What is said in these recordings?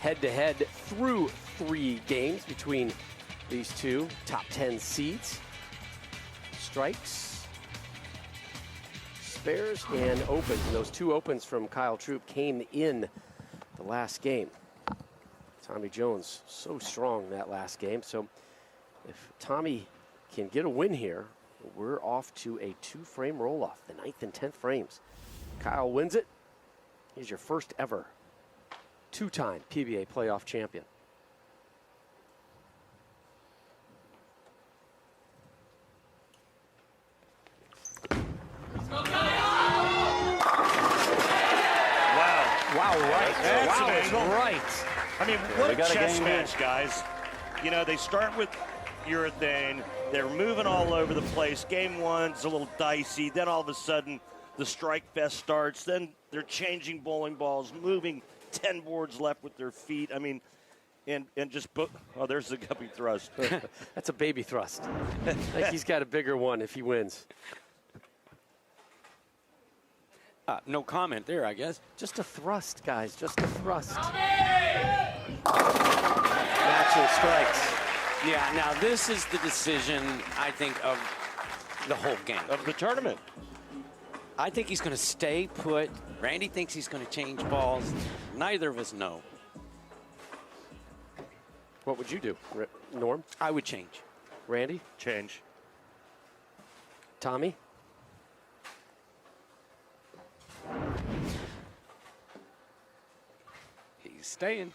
head-to-head through 3 games between these two top 10 seeds. Strikes, spares, and opens. And those 2 opens from Kyle Troup came in the last game. Tommy Jones so strong that last game. So if Tommy can get a win here, we're off to a 2-frame roll-off, the 9th and 10th frames. Kyle wins it. He's your first ever 2-time PBA playoff champion. Wow, right. Wow, right. I mean, what a chess match, guys. You know, they start with urethane. They're moving all over the place. Game 1's a little dicey. Then all of a sudden, the strike fest starts. Then they're changing bowling balls, moving 10 boards left with their feet. I mean, and just, oh, there's the guppy thrust. That's a baby thrust. I think he's got a bigger one if he wins. No comment there, I guess. Just a thrust, guys. Just a thrust. Matching strikes. Yeah, now this is the decision, I think, of the whole game. Of the tournament. I think he's going to stay put. Randy thinks he's going to change balls. Neither of us know. What would you do, Norm? I would change. Randy? Change. Tommy? He's staying.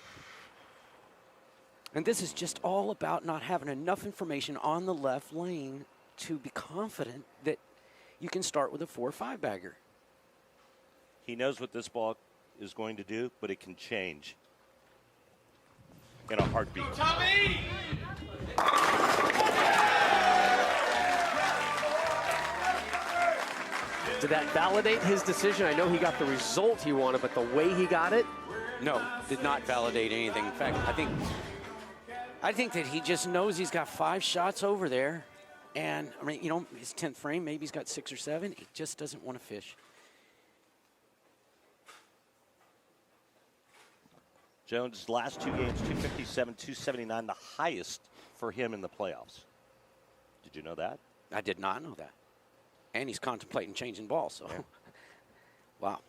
And this is just all about not having enough information on the left lane to be confident that you can start with a 4 or 5 bagger. He knows what this ball is going to do, but it can change in a heartbeat. Tommy! Did that validate his decision? I know he got the result he wanted, but the way he got it? No, did not validate anything. In fact, I think that he just knows he's got 5 shots over there. And, I mean, you know, his 10th frame, maybe he's got 6 or 7. He just doesn't want to fish. Jones' last 2 games, 257, 279, the highest for him in the playoffs. Did you know that? I did not know that. And he's contemplating changing balls, so. Yeah. Wow.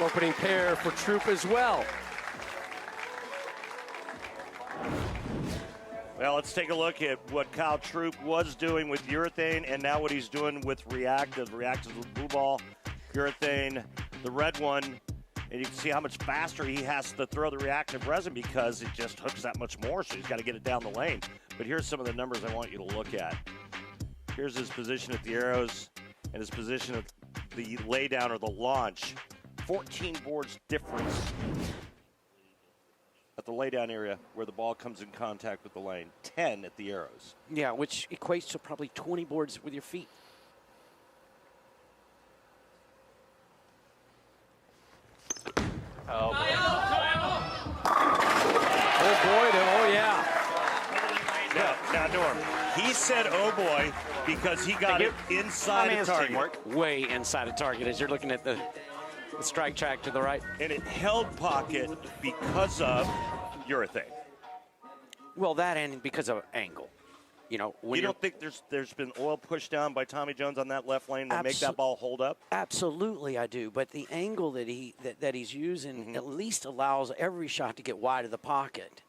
Opening pair for Troup as well. Well, let's take a look at what Kyle Troup was doing with urethane and now what he's doing with reactive. Reactive with blue ball, urethane, the red one. And you can see how much faster he has to throw the reactive resin because it just hooks that much more, so he's got to get it down the lane. But here's some of the numbers I want you to look at. Here's his position at the arrows and his position at the laydown or the launch. 14 boards difference at the laydown area where the ball comes in contact with the lane. 10 at the arrows. Yeah, which equates to probably 20 boards with your feet. Oh, boy. Oh, boy. Oh, yeah. Now, Norm, he said, oh, boy, because he got it inside the target. Way inside a target as you're looking at the strike track to the right. And it held pocket because of urethane. Well, that and because of angle. You know, when you don't think there's been oil pushed down by Tommy Jones on that left lane to make that ball hold up? Absolutely, I do. But the angle that he's using at least allows every shot to get wide of the pocket.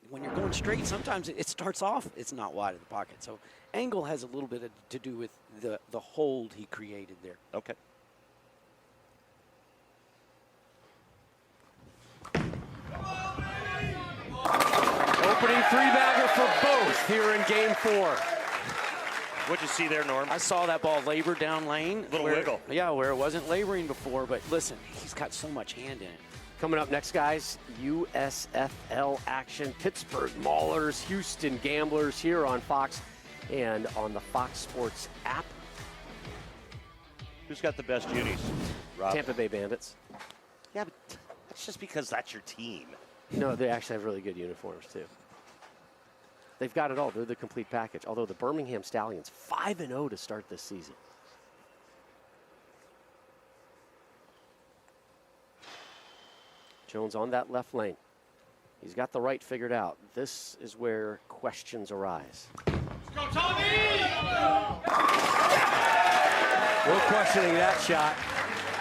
When you're going straight, sometimes it starts off, it's not wide of the pocket. So angle has a little bit to do with the hold he created there. Okay. Opening 3-bagger for both here in game 4. What'd you see there, Norm? I saw that ball labor down lane. Little wiggle. Yeah, where it wasn't laboring before. But listen, he's got so much hand in it. Coming up next, guys, USFL action. Pittsburgh Maulers, Houston Gamblers here on Fox and on the Fox Sports app. Who's got the best unis, Rob? Tampa Bay Bandits. Yeah, but that's just because that's your team. No, they actually have really good uniforms, too. They've got it all. They're the complete package. Although the Birmingham Stallions, 5-0 to start this season. Jones on that left lane. He's got the right figured out. This is where questions arise. Let's go, Tommy! No questioning that shot.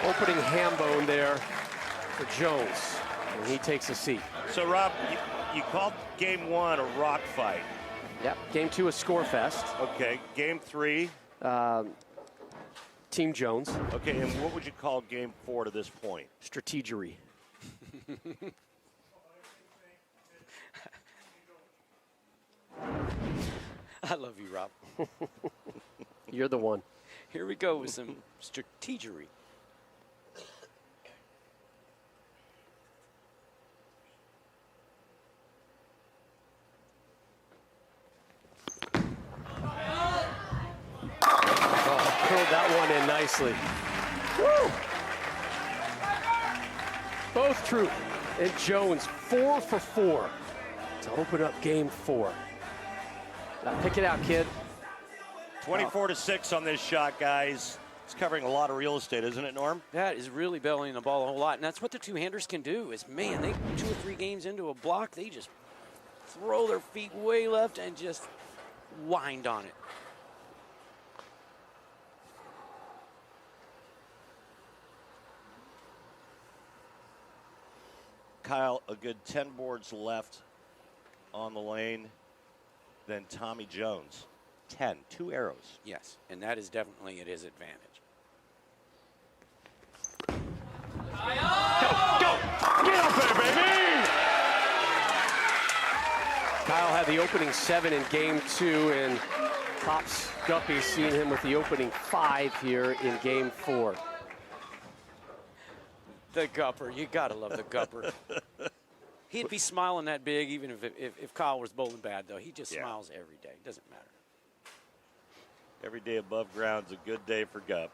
Opening ham bone there for Jones. And he takes a seat. So, Rob, you called game 1 a rock fight. Yep. Game 2 a score fest. Okay. Game 3? Team Jones. Okay, and what would you call game 4 to this point? Strategery. I love you, Rob. You're the one. Here we go with some strategery. Curled that one in nicely. Woo! Both Troup and Jones 4 for 4 to open up game 4. Now pick it out, kid. 24-6 on this shot, guys. It's covering a lot of real estate, isn't it, Norm? That is really bellying the ball a whole lot, and that's what the two-handers can do. Is man, they 2 or 3 games into a block, they just throw their feet way left and just wind on it. Kyle, a good 10 boards left on the lane. Then Tommy Jones, 10, 2 arrows. Yes, and that is definitely at his advantage. Go! Get up there, baby! Kyle had the opening 7 in game 2, and Pops Guppy seen him with the opening 5 here in game 4. The Gupper, you gotta love the Gupper. He'd be smiling that big even if Kyle was bowling bad, though. He just smiles every day. Doesn't matter. Every day above ground's a good day for Gup.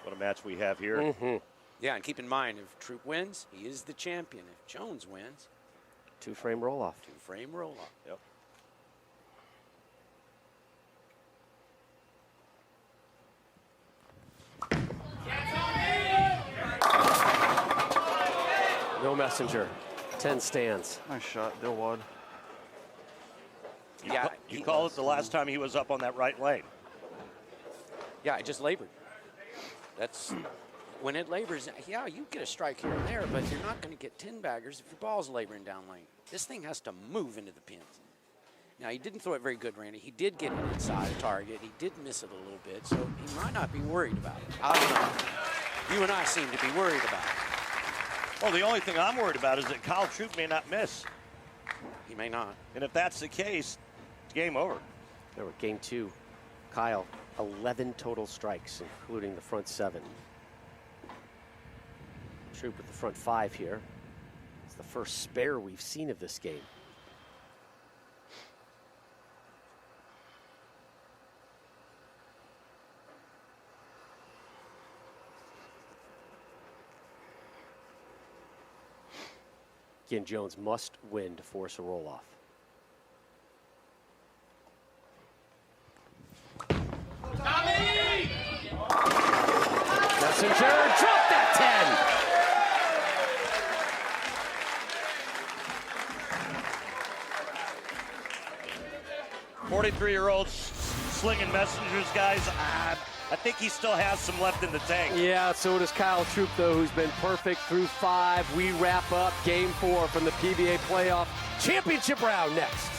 What a match we have here. Mm-hmm. Yeah, and keep in mind, if Troup wins, he is the champion. If Jones wins, 2-frame roll-off. 2-frame roll-off. Yep. No messenger. 10 stands. Nice shot, Dilwad. You called it the last time he was up on that right lane. Yeah, it just labored. That's when it labors. Yeah, you get a strike here and there, but you're not going to get 10 baggers if your ball's laboring down lane. This thing has to move into the pins. Now, he didn't throw it very good, Randy. He did get it inside the target. He did miss it a little bit, so he might not be worried about it. I don't know. You and I seem to be worried about it. Well, the only thing I'm worried about is that Kyle Troup may not miss. He may not. And if that's the case, it's game over. Remember, game 2, Kyle, 11 total strikes, including the front 7. Troup with the front 5 here. It's the first spare we've seen of this game. Again, Jones must win to force a roll-off. Tommy! Messenger dropped that 10. 43-year-old slinging messengers, guys. I think he still has some left in the tank. 10. Yeah, so does Kyle Troup, though, who's been perfect through 5. We wrap up game 4 from the PBA Playoff Championship round next.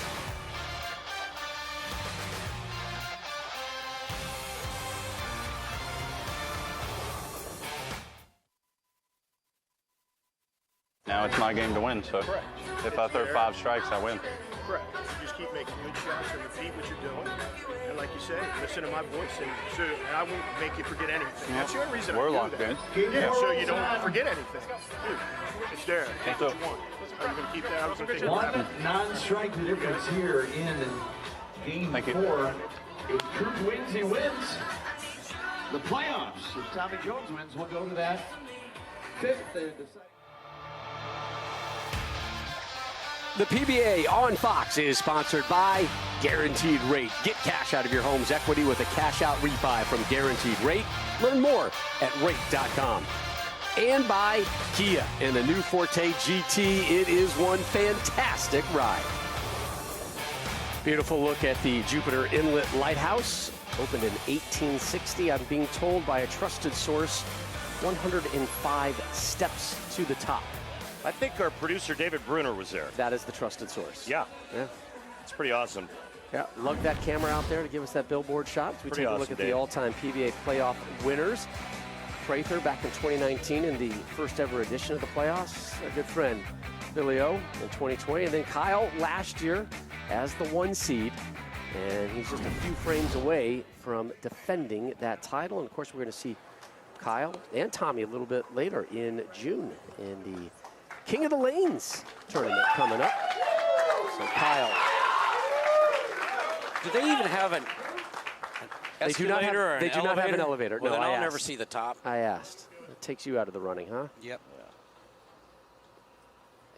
Now it's my game to win, so if I throw 5 strikes, I win. Correct. You just keep making good shots and repeat what you're doing. And like you say, listen to my voice, and so I won't make you forget anything. That's the only reason We're I do locked that. in. Yeah, so you don't forget anything. Dude, it's there. That's So- what you want. Are you going to keep that? I was going to take One non-strike difference here in game Thank you. 4. If Troup wins, he wins the playoffs. If Tommy Jones wins, we'll go to that 5th. The PBA on Fox is sponsored by Guaranteed Rate. Get cash out of your home's equity with a cash-out refi from Guaranteed Rate. Learn more at rate.com. And by Kia and the new Forte GT. It is one fantastic ride. Beautiful look at the Jupiter Inlet Lighthouse. Opened in 1860. I'm being told by a trusted source, 105 steps to the top. I think our producer David Bruner was there. That is the trusted source. Yeah. Yeah. It's pretty awesome. Yeah, lug that camera out there to give us that billboard shot. We take a look at the all-time PBA playoff winners. Prather back in 2019 in the first ever edition of the playoffs. Our good friend Billy O in 2020. And then Kyle last year as the 1 seed. And he's just a few frames away from defending that title. And of course, we're going to see Kyle and Tommy a little bit later in June in the King of the Lanes tournament coming up. So Kyle. Do they even have an escalator? They do not have an elevator. Well, no, then I'll never see the top. I asked. It takes you out of the running, huh? Yep.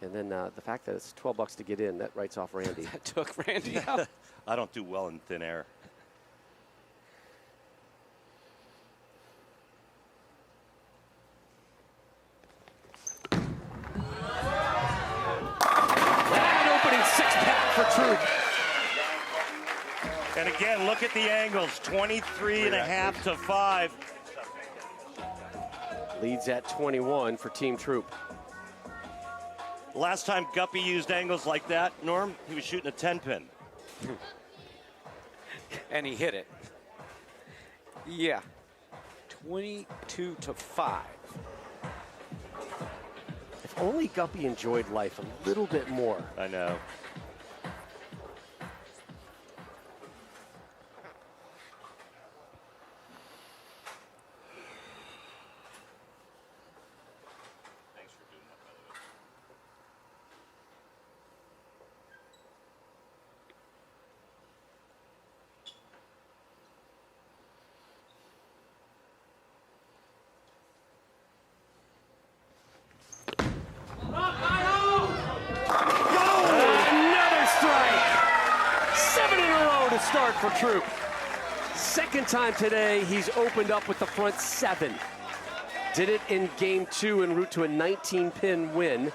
And then the fact that it's $12 to get in, that writes off Randy. That took Randy out. I don't do well in thin air. Opening six-pack for Troup. And again, look at the angles, 23.5 to 5. Leads at 21 for Team Troup. Last time Guppy used angles like that, Norm, he was shooting a 10-pin. And he hit it. Yeah. 22 to 5. If only Guppy enjoyed life a little bit more. I know. Start for Troup. Second time today, he's opened up with the front 7. Did it in game 2 en route to a 19-pin win.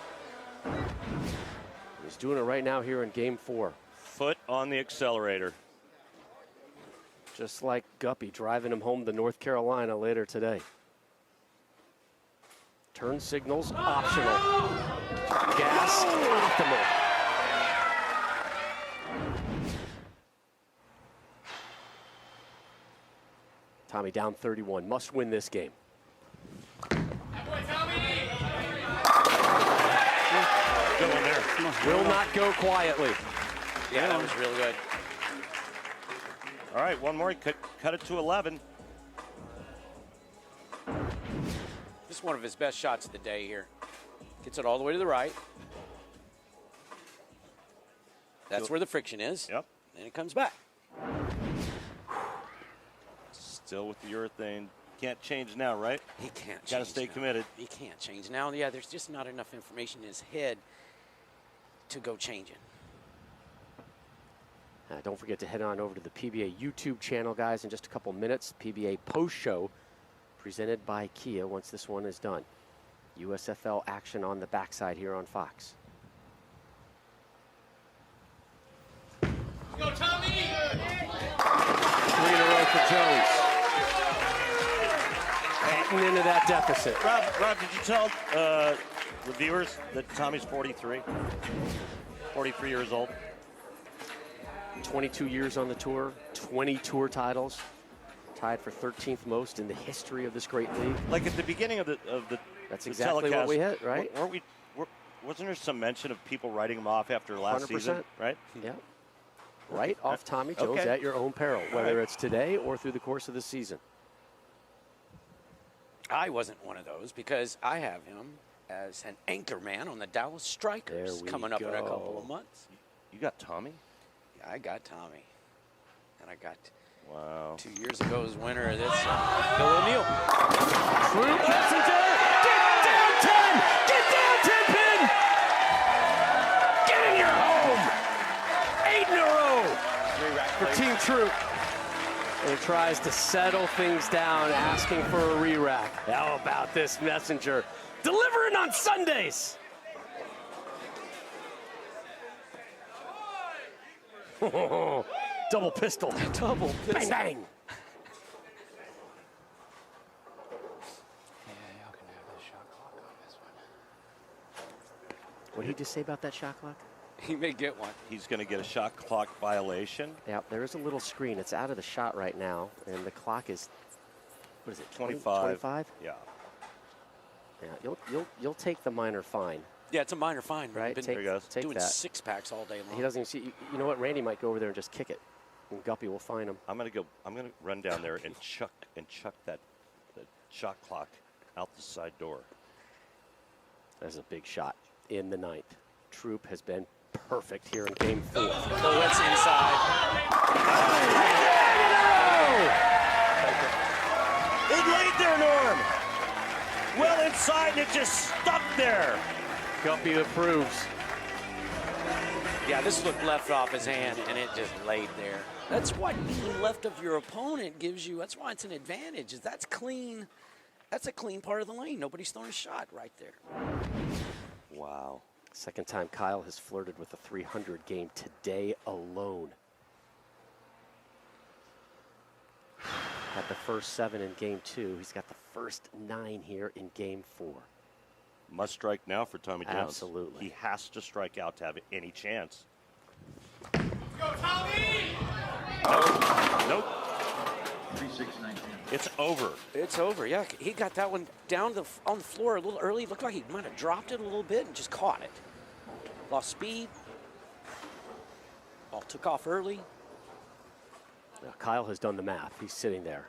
He's doing it right now here in game 4. Foot on the accelerator. Just like Guppy driving him home to North Carolina later today. Turn signals optional. Gas optimal. Tommy down 31, must win this game. Go in there. Will not go quietly. Yeah, that was real good. All right, one more. Cut it to 11. This is one of his best shots of the day here. Gets it all the way to the right. That's where the friction is. Yep. And it comes back. Still with the urethane. Can't change now, right? He can't change. Got to stay committed. He can't change now. Yeah, there's just not enough information in his head to go changing. Don't forget to head on over to the PBA YouTube channel, guys, in just a couple minutes. PBA post show presented by Kia once this one is done. USFL action on the backside here on Fox. Go, Tommy! 3 in a row for Jones. Getting into that deficit. Rob, did you tell the viewers that Tommy's 43? 43 years old. 22 years on the tour, 20 tour titles, tied for 13th most in the history of this great league. Like at the beginning of the That's the exactly telecast, what we hit, right? Wasn't there some mention of people writing him off after last 100%. season, right? Yeah. Right off Tommy Jones Okay. at your own peril, whether right. it's today or through the course of the season. I wasn't one of those because I have him as an anchor man on the Dallas Strikers There we coming up in a go. couple of months. You got Tommy? Yeah, I got Tommy. And I got Wow. 2 years ago's winner of this, Bill O'Neill. Troup gets it there. Get down 10! Get down 10 pin! Get in your Troup. And tries to settle things down, asking for a re-rack. How about this messenger? Delivering on Sundays. Double pistol. Double pistol. Bang, bang. What did he just say about that shot clock? He may get one. He's going to get a shot clock violation. Yeah, there is a little screen. It's out of the shot right now, and the clock is, what is it, 25. 25? Yeah. Yeah, you'll take the minor fine. Yeah, it's a minor fine. Right, Been there he goes. Take doing that. 6-packs all day long. He doesn't even see. You know what? Randy might go over there and just kick it, and Guppy will fine him. I'm going to run down there and chuck that shot clock out the side door. That's a big shot in the ninth. Troup has been perfect here in game 4. Oh, it's inside. It laid there, Norm. Well inside, and it just stuck there. Guppy approves. Yeah, this looked left off his hand, and it just laid there. That's what being left of your opponent gives you. That's why it's an advantage. Is that's clean. That's a clean part of the lane. Nobody's throwing a shot right there. Wow. Second time Kyle has flirted with a 300 game today alone. Had the first 7 in game 2. He's got the first 9 here in game 4. Must strike now for Tommy Jones. Absolutely. He has to strike out to have any chance. Go, Tommy! Nope. 3-6-19. It's over. It's over. Yeah, he got that one down on the floor a little early. It looked like he might have dropped it a little bit and just caught it. Lost speed. Ball took off early. Now, Kyle has done the math. He's sitting there.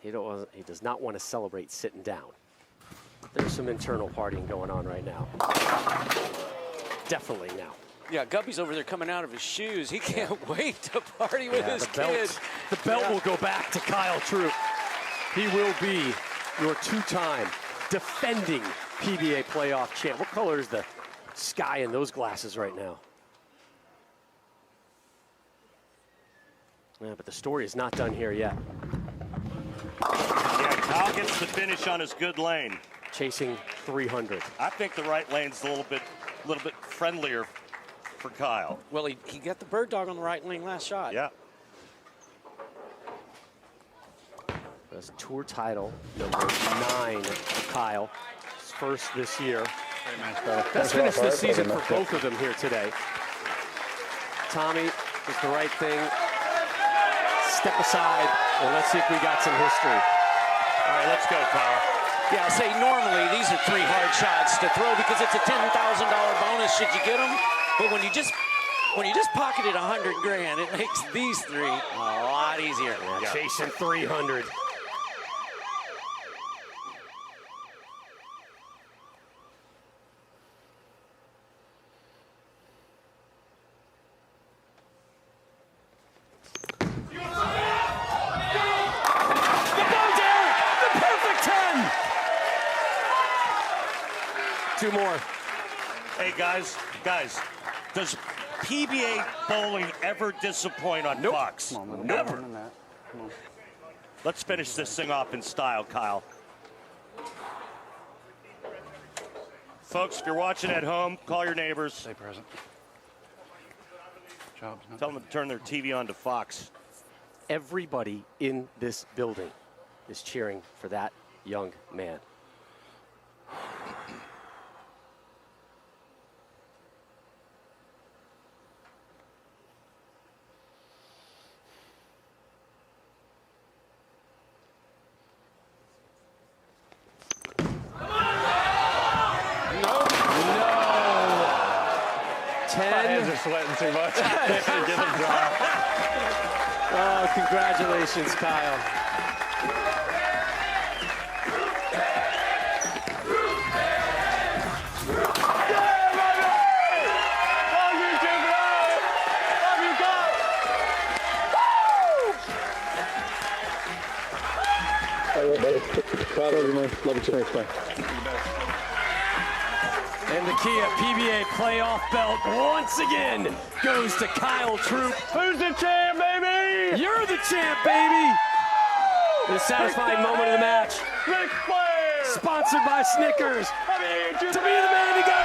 He does not want to celebrate sitting down. There's some internal partying going on right now. Definitely now. Yeah, Guppy's over there coming out of his shoes. He can't wait to party with his kid. The belt will go back to Kyle Troup. He will be your 2-time defending PBA playoff champ. What color is the sky in those glasses right now? Yeah, but the story is not done here yet. Yeah, Kyle gets the finish on his good lane. Chasing 300. I think the right lane's a little bit friendlier for Kyle. Well, he got the bird dog on the right lane last shot. Yeah. That's tour title number 9 for Kyle. His first this year. Let's finish this season for both of them here today. Tommy does the right thing. Step aside, and let's see if we got some history. All right, let's go, Kyle. Yeah, I'll say normally these are 3 hard shots to throw because it's a $10,000 bonus should you get them. But when you just pocketed $100 grand, it makes these 3 a lot easier. Yeah. Chasing 300. Two more. Hey, guys, does PBA bowling ever disappoint on Fox? Never. Let's finish this thing off in style, Kyle. Folks, if you're watching at home, call your neighbors. Stay present. Jobs. Tell them to turn their TV on to Fox. Everybody in this building is cheering for that young man. Sweating too much. Get him dry. Oh, congratulations, Kyle. Proud of you, man. Love you too. Thanks, man. And the Kia PBA playoff belt once again goes to Kyle Troup. Who's the champ, baby? You're the champ, baby! The satisfying moment of the match. Ric Flair! Sponsored by Snickers. To be the man you got.